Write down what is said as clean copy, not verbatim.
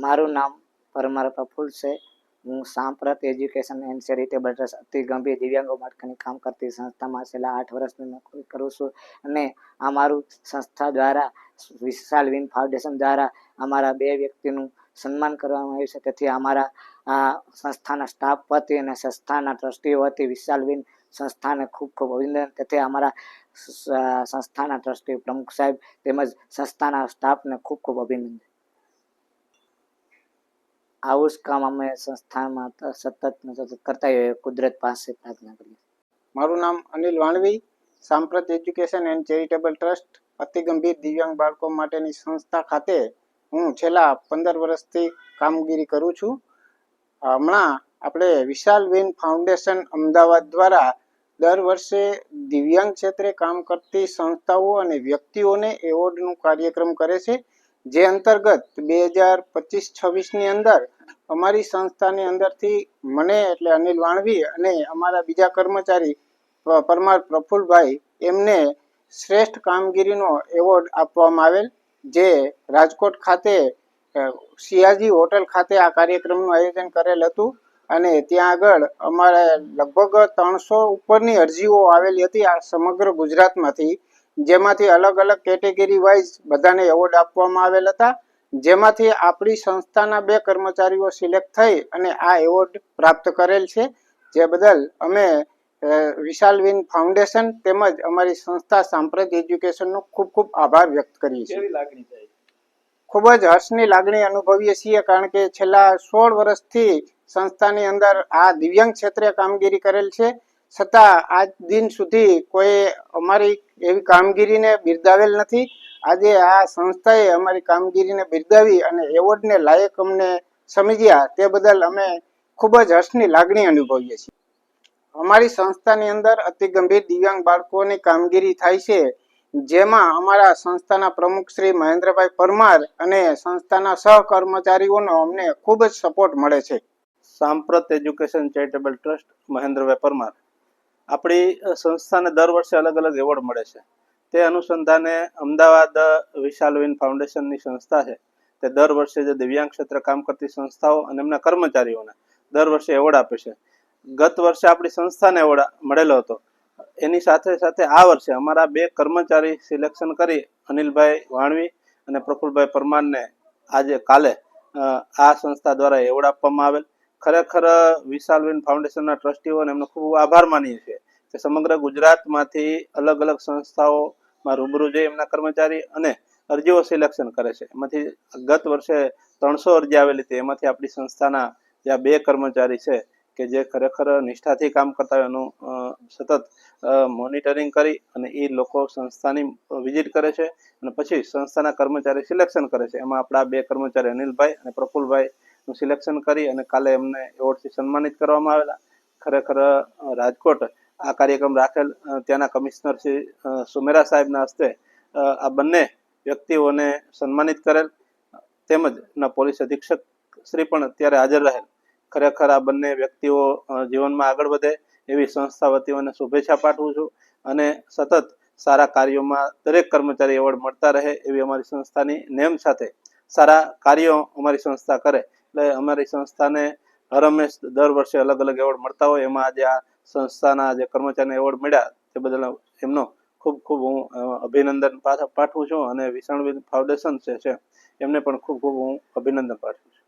મારું નામ પરમાર પ્રફુલ્લ છે. હું સાંપ્રત એજ્યુકેશન એન્ડ ચેરિટેબલ ટ્રસ્ટ અતિ ગંભીર દિવ્યાંગો માટેની કામ કરતી સંસ્થામાં છેલ્લા 8 વર્ષથી નોકરી કરું છું. અને અમારું સંસ્થા દ્વારા વિશાલ વિન ફાઉન્ડેશન દ્વારા અમારા 2 વ્યક્તિનું સન્માન કરવામાં આવ્યું છે. તેથી અમારા સંસ્થાના સ્ટાફ વતી અને સંસ્થાના ટ્રસ્ટીઓ વતી વિશાલ વિન સંસ્થાને ખૂબ ખૂબ અભિનંદન. તેથી અમારા સંસ્થાના ટ્રસ્ટી પ્રમુખ સાહેબ તેમજ સંસ્થાના સ્ટાફને ખૂબ ખૂબ અભિનંદન. આવું જ કામ અમે સંસ્થામાં સતત કરતા હોઈએ, કુદરત પાસે પ્રાર્થના કરીએ. મારું નામ અનિલ વાણવી, સાંપ્રત એજ્યુકેશન એન્ડ ચેરિટેબલ ટ્રસ્ટ અતિ ગંભીર દિવ્યાંગ બાળકો માટેની સંસ્થા ખાતે હું છેલ્લા 15 વર્ષથી કામગીરી કરું છું. હમણાં આપણે વિશાલ વિન ફાઉન્ડેશન અમદાવાદ દ્વારા દર વર્ષે દિવ્યાંગ ક્ષેત્રે કામ કરતી સંસ્થાઓ અને વ્યક્તિઓને એવોર્ડનું કાર્યક્રમ કરે છે. જે અંતર્ગત 2025-26ની અંદર અમારી સંસ્થાની અંદરથી મને એટલે અનિલ વાણવી અને અમારા બીજા કર્મચારી પરમાર પ્રફુલ્લભાઈ એમને શ્રેષ્ઠ કામગીરીનો એવોર્ડ આપવામાં આવેલ. જે રાજકોટ ખાતે સિયાજી હોટલ ખાતે આ કાર્યક્રમનું આયોજન કરેલ હતું. અને ત્યાં આગળ અમારે લગભગ 300 ઉપરની અરજીઓ આવેલી હતી આ સમગ્ર ગુજરાતમાંથી, જેમાંથી અલગ અલગ કેટેગરી વાઇઝ બધાને એવોર્ડ આપવામાં આવેલ હતા. જેમાંથી આપણી સંસ્થાના 2 કર્મચારીઓ સિલેક્ટ થઈ અને આ એવોર્ડ પ્રાપ્ત કરેલ છે. જે બદલ અમે વિશાલ વિન ફાઉન્ડેશન તેમજ અમારી સંસ્થા સાંપ્રત એજ્યુકેશનનો ખૂબ ખૂબ આભાર વ્યક્ત કરીએ છીએ. ખૂબ જ હર્ષની લાગણી અનુભવીએ છીએ, કારણ કે છેલ્લા 16 વર્ષથી સંસ્થાની અંદર આ દિવ્યાંગ ક્ષેત્રે કામગીરી કરેલ છે. છતાં આજ દિન સુધી કોઈ અમારી એવી કામગીરીને બિરદાવેલ નથી. આજે આ સંસ્થાએ અમારી કામગીરીને બિરદાવી અને એવોર્ડને લાયક અમને સમજ્યા, તે બદલ અમે ખૂબ જ હર્ષની લાગણી અનુભવીએ છીએ. અમારી સંસ્થાની અંદર અતિ ગંભીર દિવ્યાંગ બાળકોની કામગીરી થાય છે, જેમાં અમારા સંસ્થાના પ્રમુખ શ્રી મહેન્દ્રભાઈ પરમાર અને સંસ્થાના સહકર્મચારીઓનો અમને ખૂબ જ સપોર્ટ મળે છે. સાંપ્રત એજ્યુકેશન ચેરિટેબલ ટ્રસ્ટ મહેન્દ્રભાઈ પરમાર. આપણી સંસ્થાને દર વર્ષે અલગ અલગ એવોર્ડ મળે છે. તે અનુસંધાને અમદાવાદ વિશાલ વિન ફાઉન્ડેશનની સંસ્થા છે, તે દર વર્ષે જે દિવ્યાંગ ક્ષેત્રે કામ કરતી સંસ્થાઓ અને એમના કર્મચારીઓને દર વર્ષે એવોર્ડ આપે છે. ગત વર્ષે આપણી સંસ્થાને એવોર્ડ મળેલો હતો. એની સાથે સાથે આ વર્ષે અમારા 2 કર્મચારી સિલેક્શન કરી અનિલભાઈ વાણવી અને પ્રફુલ્લભાઈ પરમારને આજે કાલે આ સંસ્થા દ્વારા એવોર્ડ આપવામાં આવેલ. ખરેખર વિશાલ વિન ફાઉન્ડેશનના ટ્રસ્ટીઓને એમનો ખૂબ આભાર માનીએ છીએ કે સમગ્ર ગુજરાતમાંથી અલગ અલગ સંસ્થાઓમાં રૂબરૂ જઈ એમના કર્મચારી અને અરજીઓ સિલેક્શન કરે છે. એમાંથી ગત વર્ષે 300 અરજી આવેલી હતી. એમાંથી આપણી સંસ્થાના જે 2 કર્મચારી છે કે જે ખરેખર નિષ્ઠાથી કામ કરતા હોય એનું સતત મોનિટરિંગ કરી અને એ લોકો સંસ્થાની વિઝિટ કરે છે અને પછી સંસ્થાના કર્મચારી સિલેક્શન કરે છે. એમાં આપણા 2 કર્મચારી અનિલભાઈ અને પ્રફુલ્લભાઈનું સિલેક્શન કરી અને કાલે એમને એવોર્ડથી સન્માનિત કરવામાં આવેલા. ખરેખર રાજકોટ આ કાર્યક્રમ રાખેલ, ત્યાંના કમિશનર શ્રી સુમેરા સાહેબના હસ્તે આ બંને વ્યક્તિઓને સન્માનિત કરેલ, તેમજ ના પોલીસ અધિક્ષક શ્રી પણ ત્યારે હાજર રહેલ. ખરેખર આ બંને વ્યક્તિઓ જીવનમાં આગળ વધે એવી સંસ્થા વતીઓને શુભેચ્છા પાઠવું છું અને સતત સારા કાર્યોમાં દરેક કર્મચારી એવોર્ડ મળતા રહે એવી અમારી સંસ્થાની નેમ સાથે સારા કાર્યો અમારી સંસ્થા કરે. એટલે અમારી સંસ્થાને હરહંમેશ દર વર્ષે અલગ અલગ એવોર્ડ મળતા હોય, એમાં આજે આ સંસ્થાના જે કર્મચારીને એવોર્ડ મળ્યા તે બદલ એમનો ખૂબ ખૂબ હું અભિનંદન પાઠવું છું અને વિશાલ વિન ફાઉન્ડેશન છે એમને પણ ખૂબ ખૂબ હું અભિનંદન પાઠવું છું.